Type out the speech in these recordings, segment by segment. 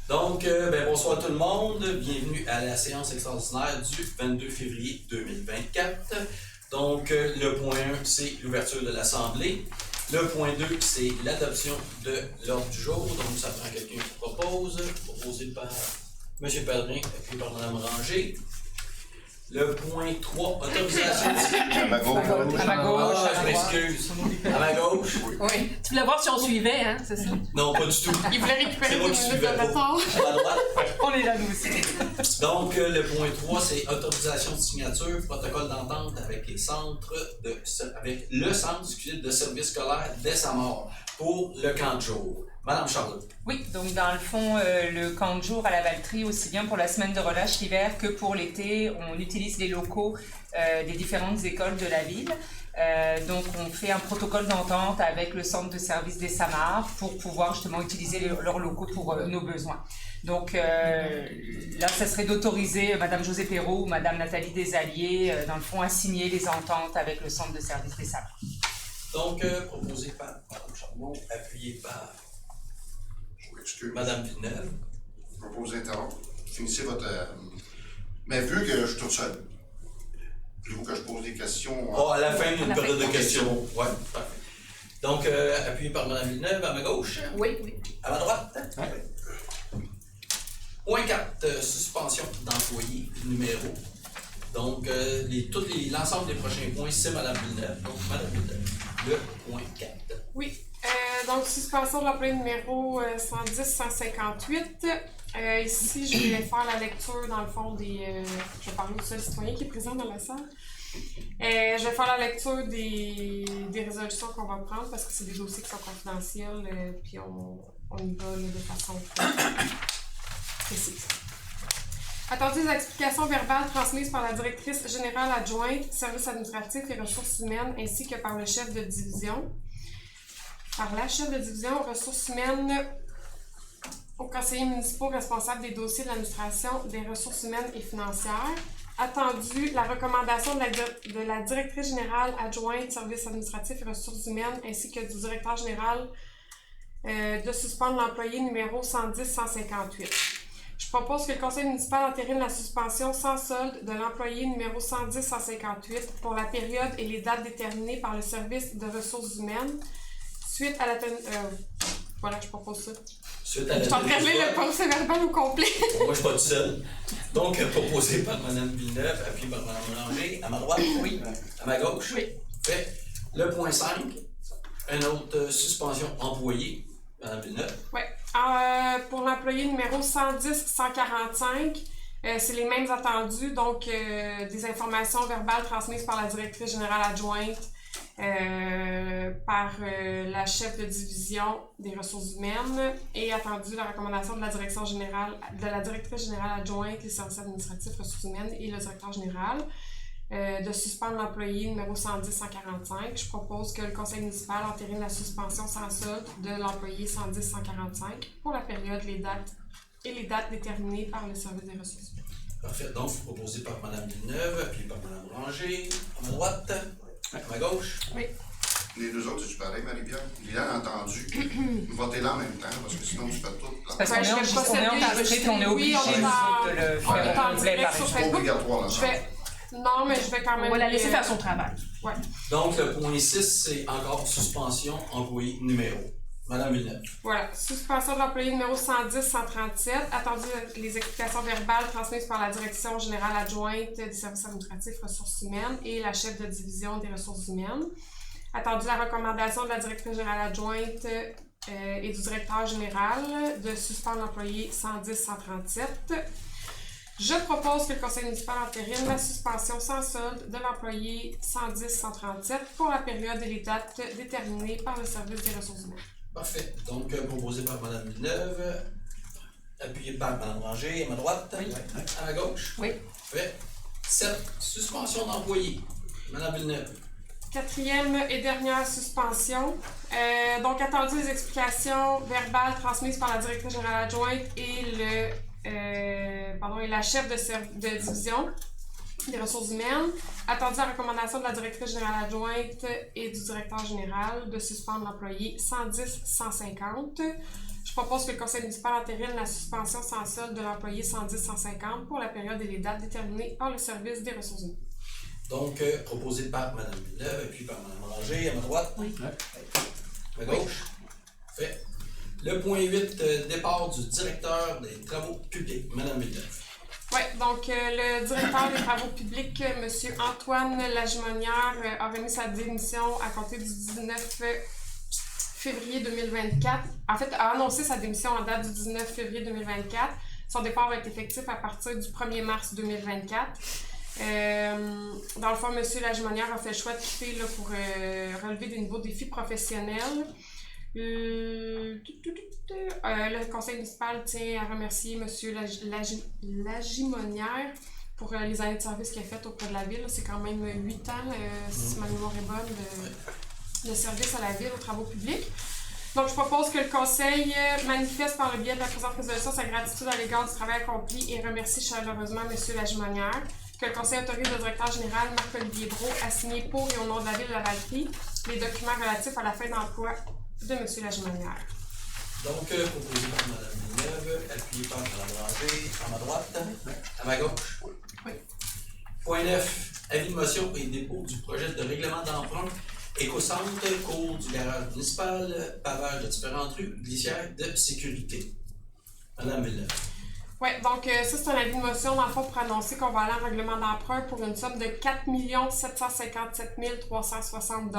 Donc, bonsoir tout le monde. Bienvenue à la séance extraordinaire du 22 février 2024. Donc, le point 1, c'est l'ouverture de l'Assemblée. Le point 2, c'est l'adoption de l'ordre du jour. Donc, ça prend quelqu'un qui propose, proposé par M. Pellerin et par Mme Ranger. Le point 3, autorisation. À ma gauche. À ma gauche. Ah, je m'excuse. À ma gauche. Oui. Tu voulais voir si on suivait, hein, c'est ça? Non, pas du tout. Il voulait récupérer C'est moi des qui minutes suivais de pas. retard. À droite. On est là, nous aussi. Donc, le point 3, c'est autorisation de signature, protocole d'entente avec les centres avec le centre de service scolaire dès sa mort pour le camp de jour. Madame Charlotte. Oui, donc dans le fond, le camp de jour à la Valtrie, aussi bien pour la semaine de relâche l'hiver que pour l'été, on utilise les locaux des différentes écoles de la ville. Donc, on fait un protocole d'entente avec le centre de service des Samars pour pouvoir justement utiliser leurs locaux pour nos besoins. Donc, là, ça serait d'autoriser Mme Josée Perrault ou Mme Nathalie Desalliés, dans le fond, à signer les ententes avec le centre de service des Samars. Donc, proposé par Mme Charbon, appuyé par Mme Villeneuve. Je propose d'interrompre. Finissez votre... Mais vu que je suis tout seul, voulez-vous que je pose des questions? À la fin d'une période de Ok, questions. Oui, parfait. Donc, appuyé par Mme Villeneuve, à ma gauche. Oui, oui. À ma droite. Point 4, suspension d'employés numéro. Donc, l'ensemble des prochains points, c'est Mme Villeneuve. Donc, Mme Villeneuve, le point 4. Oui. Donc, suspension de l'employé numéro 110-158. Ici, je vais faire la lecture, dans le fond, je vais parler du seul citoyen qui est présent dans la salle. Je vais faire la lecture des résolutions qu'on va prendre parce que c'est des dossiers qui sont confidentiels, puis on y va là, de façon précise. Attendu des explications verbales transmises par la directrice générale adjointe, services administratifs et ressources humaines, ainsi que par le chef de division. Par la chef de division aux ressources humaines, aux conseillers municipaux responsables des dossiers de l'administration des ressources humaines et financières. Attendu la recommandation de la directrice générale adjointe services administratifs et ressources humaines, ainsi que du directeur général de suspendre l'employé numéro 110-158. Je propose que le conseil municipal entérine la suspension sans solde de l'employé numéro 110-158 pour la période et les dates déterminées par le service de ressources humaines. Suite à la voilà, je propose ça. Suite à la Je suis en train de lire le procès verbal au complet. Moi, je ne suis pas tout seul. Donc, proposé par Mme Villeneuve, appuyé par Mme Ranger. À ma droite, oui. À ma gauche, oui. Fait. Le point 5, une autre suspension employée. Mme Villeneuve. Oui. Pour l'employé numéro 110-145, c'est les mêmes attendus, donc des informations verbales transmises par la directrice générale adjointe, par la chef de division des ressources humaines et attendu la recommandation de la directrice générale adjointe, les services administratifs, ressources humaines et le directeur général de suspendre l'employé numéro 110-145. Je propose que le conseil municipal entérine la suspension sans solde de l'employé 110-145 pour la période, les dates déterminées par le service des ressources humaines. Parfait. Donc, proposé par Mme Villeneuve, appuyé par Mme Ranger. À ma droite. À ma gauche. Oui. Les deux autres, c'est pareil, Marie-Pierre? Bien entendu. Votez-là en même temps, parce que sinon, tu fais tout. Parce qu'on est enregistré et on est obligé de le faire au complet par C'est pas obligatoire, là. Non, mais je vais quand même... On va la laisser faire son travail. Ouais. Donc, le point 6, c'est encore suspension employé numéro. Mme Villeneuve. Voilà. Suspension de l'employé numéro 110-137. Attendu les explications verbales transmises par la direction générale adjointe des services administratifs ressources humaines et la chef de division des ressources humaines. Attendu la recommandation de la directrice générale adjointe et du directeur général de suspendre l'employé 110-137. Je propose que le conseil municipal entérine la suspension sans solde de l'employé 110-137 pour la période et les dates déterminées par le service des ressources humaines. Parfait. Donc, proposé par Mme Villeneuve, appuyé par Mme Ranger. À ma droite. Oui. À ma gauche. Oui. Parfait. 7. Suspension d'employé. Mme Villeneuve. Quatrième et dernière suspension. Donc, attendu les explications verbales transmises par la directrice générale adjointe et la chef de division des ressources humaines. Attendu la recommandation de la directrice générale adjointe et du directeur général de suspendre l'employé 110-150. Je Je propose que le conseil municipal entérine la suspension sans solde de l'employé 110-150 pour la période et les dates déterminées par le service des ressources humaines. Donc, proposé par Mme Villeneuve et puis par Mme Ranger, à ma droite. Oui. À ma gauche. Fait. Le point 8, départ du directeur des travaux publics, Mme Villeneuve. Oui, donc le directeur des travaux publics, M. Antoine Lagimonière, a remis sa démission à compter du 19 février 2024. En fait, a annoncé sa démission en date du 19 février 2024. Son départ va être effectif à partir du 1er mars 2024. Dans le fond, M. Lagimonière a fait le choix de quitter là, pour relever des nouveaux défis professionnels. Le conseil municipal tient à remercier M. Lagimonière pour les années de service qu'il a faites auprès de la ville. C'est quand même 8 ans, si ma mémoire est bonne, de service à la ville, aux travaux publics. Donc, je propose que le conseil manifeste par le biais de la présente résolution sa gratitude à l'égard du travail accompli et remercie chaleureusement M. Lagimonière. Que le conseil autorise le directeur général Marc-Olivier Brault à signer pour et au nom de la ville de Lavaltrie les documents relatifs à la fin d'emploi de M. Lagimonière. Donc, proposé par Mme Villeneuve, appuyé par Mme Ranger, à ma droite, à ma gauche. Oui. Point 9, avis de motion et dépôt du projet de règlement d'emprunt Écocentre, cours du garage municipal, pavage de différentes rues, glissière de sécurité. Mme Villeneuve. Oui, donc ça, c'est un avis de motion, dans le fond, pour annoncer qu'on va aller en règlement d'emprunt pour une somme de 4 757 360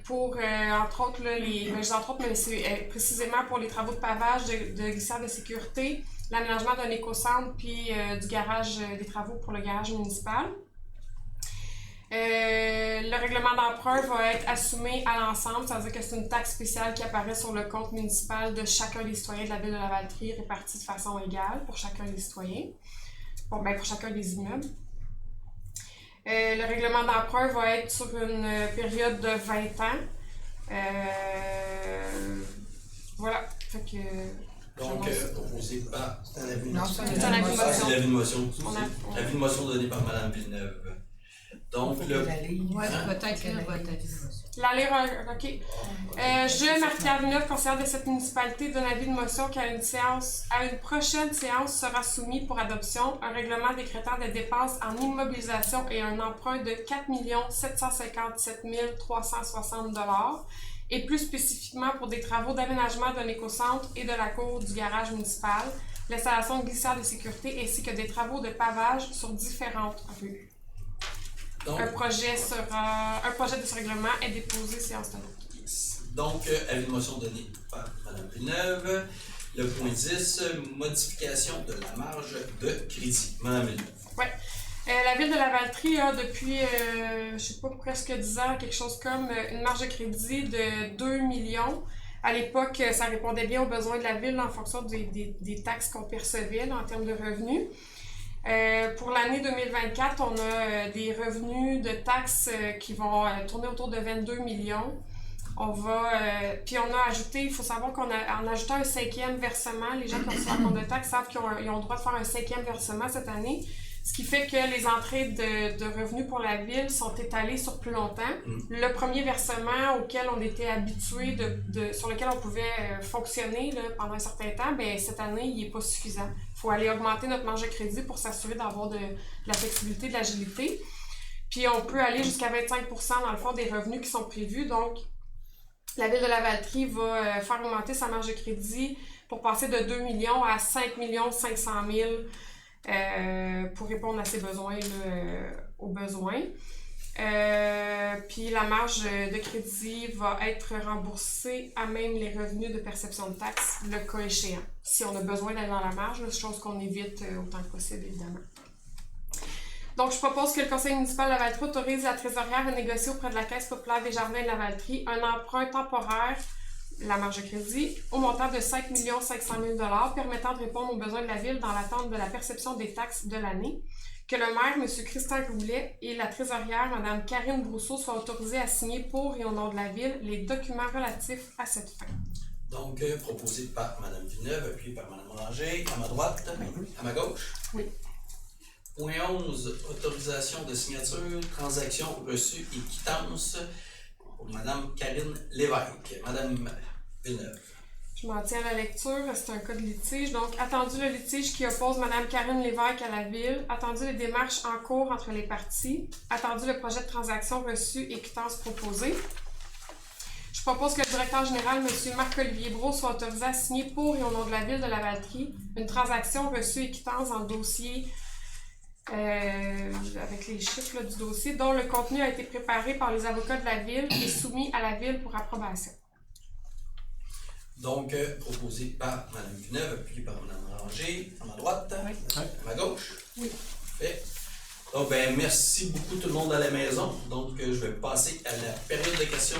pour, entre autres, là, mais c'est précisément pour les travaux de pavage, de glissière de sécurité, l'aménagement d'un écocentre, puis du garage, des travaux pour le garage municipal. Le règlement d'emprunt va être assumé à l'ensemble, c'est-à-dire que c'est une taxe spéciale qui apparaît sur le compte municipal de chacun des citoyens de la ville de Lavaltrie, répartie de façon égale pour chacun des citoyens, pour chacun des immeubles. Le règlement d'emprunt va être sur une période de 20 ans. Voilà. Fait que, donc, proposé par... C'est un avis de Non, motion. c'est un avis de motion. C'est l'avis de motion. On a- L'avis de motion donné par Mme Villeneuve. Donc, le... Ouais, Hein? peut-être lire votre avis de motion. La lire, OK. Je, Marie-Pierre Villeneuve, conseillère de cette municipalité, donne avis de motion qu'à une prochaine séance sera soumis pour adoption un règlement décrétant des dépenses en immobilisation et un emprunt de 4 757 360 et plus spécifiquement pour des travaux d'aménagement d'un écocentre et de la cour du garage municipal, l'installation de glissières de sécurité ainsi que des travaux de pavage sur différentes rues. Donc, Un projet de ce règlement est déposé séance tenante. donc, avis de motion donné par Mme Villeneuve. Le point 10, modification de la marge de crédit. Mme Villeneuve. Oui. La ville de Lavaltrie a depuis, je sais pas, presque 10 ans, quelque chose comme une marge de crédit de 2 millions. À l'époque, ça répondait bien aux besoins de la ville en fonction des taxes qu'on percevait là, en termes de revenus. Pour l'année 2024, on a des revenus de taxes qui vont tourner autour de 22 millions. Puis on a ajouté, il faut savoir qu'en ajoutant un 5e versement, les gens qui ont reçu un compte de taxes savent qu'ils ont le droit de faire un 5e versement cette année, ce qui fait que les entrées de revenus pour la ville sont étalées sur plus longtemps. Le premier versement auquel on était habitué, sur lequel on pouvait fonctionner là, pendant un certain temps, bien, cette année, il n'est pas suffisant. Il faut aller augmenter notre marge de crédit pour s'assurer d'avoir de la flexibilité, de l'agilité. Puis on peut aller jusqu'à 25% dans le fond des revenus qui sont prévus. Donc, la ville de Lavaltrie va faire augmenter sa marge de crédit pour passer de 2 millions à 5 500 000 pour répondre à ses besoins, aux besoins. Puis la marge de crédit va être remboursée à même les revenus de perception de taxes, le cas échéant. Si on a besoin d'aller dans la marge, chose qu'on évite autant que possible, évidemment. Donc, je propose que le conseil municipal de Lavaltrie autorise la trésorière à négocier auprès de la Caisse populaire des jardins de Lavaltrie un emprunt temporaire, la marge de crédit, au montant de 5 500 000 permettant de répondre aux besoins de la ville dans l'attente de la perception des taxes de l'année. Que le maire, M. Christian Goulet, et la trésorière, Mme Karine Brousseau, soient autorisés à signer pour et au nom de la ville les documents relatifs à cette fin. Donc, proposé par Mme Villeneuve, appuyé par Mme Ranger, à ma droite, à ma gauche. Oui. Point 11, autorisation de signature, transaction reçue et quittance pour Mme Karine Lévesque. Mme Villeneuve. Je m'en tiens à la lecture, c'est un cas de litige. Donc, attendu le litige qui oppose Mme Karine Lévesque à la Ville, attendu les démarches en cours entre les parties, attendu le projet de transaction reçu et quittance proposée. Je propose que le directeur général, M. Marc-Olivier Brault, soit autorisé à signer pour et au nom de la Ville de Lavaltrie une transaction reçue et quittance en dossier avec les chiffres là, du dossier, dont le contenu a été préparé par les avocats de la Ville et soumis à la Ville pour approbation. Donc, proposé par Mme Villeneuve, appuyé par Mme Ranger, à ma droite, Oui. à ma gauche. Oui. Parfait. Donc, ben, merci beaucoup tout le monde à la maison. Donc, je vais passer à la période de questions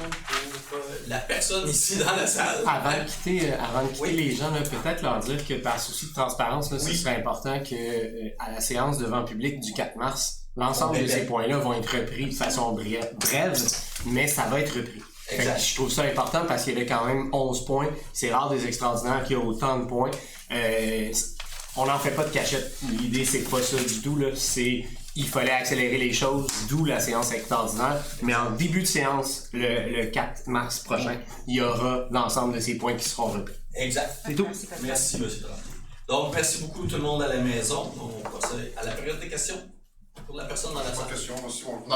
pour la personne ici dans la salle. Avant de quitter Oui. les gens, là, peut-être leur dire que par souci de transparence, là, Oui. ce serait important que à la séance devant public du 4 mars, l'ensemble On de ces répète. points-là vont être repris de façon brève, mais ça va être repris. Fait que Exact. je trouve ça important parce qu'il y avait quand même 11 points. C'est rare des extraordinaires qui ont autant de points. On n'en fait pas de cachette. L'idée, c'est pas ça du tout, là. Il fallait accélérer les choses, d'où la séance extraordinaire. Mais en début de séance, le 4 mars prochain, il y aura l'ensemble de ces points qui seront repris. Exact. C'est tout. Merci, Pascal. Merci, M. Tremblay. Donc, merci beaucoup tout le monde à la maison. On va passer à la période de questions pour la personne dans la Pas salle. de question, aussi. On...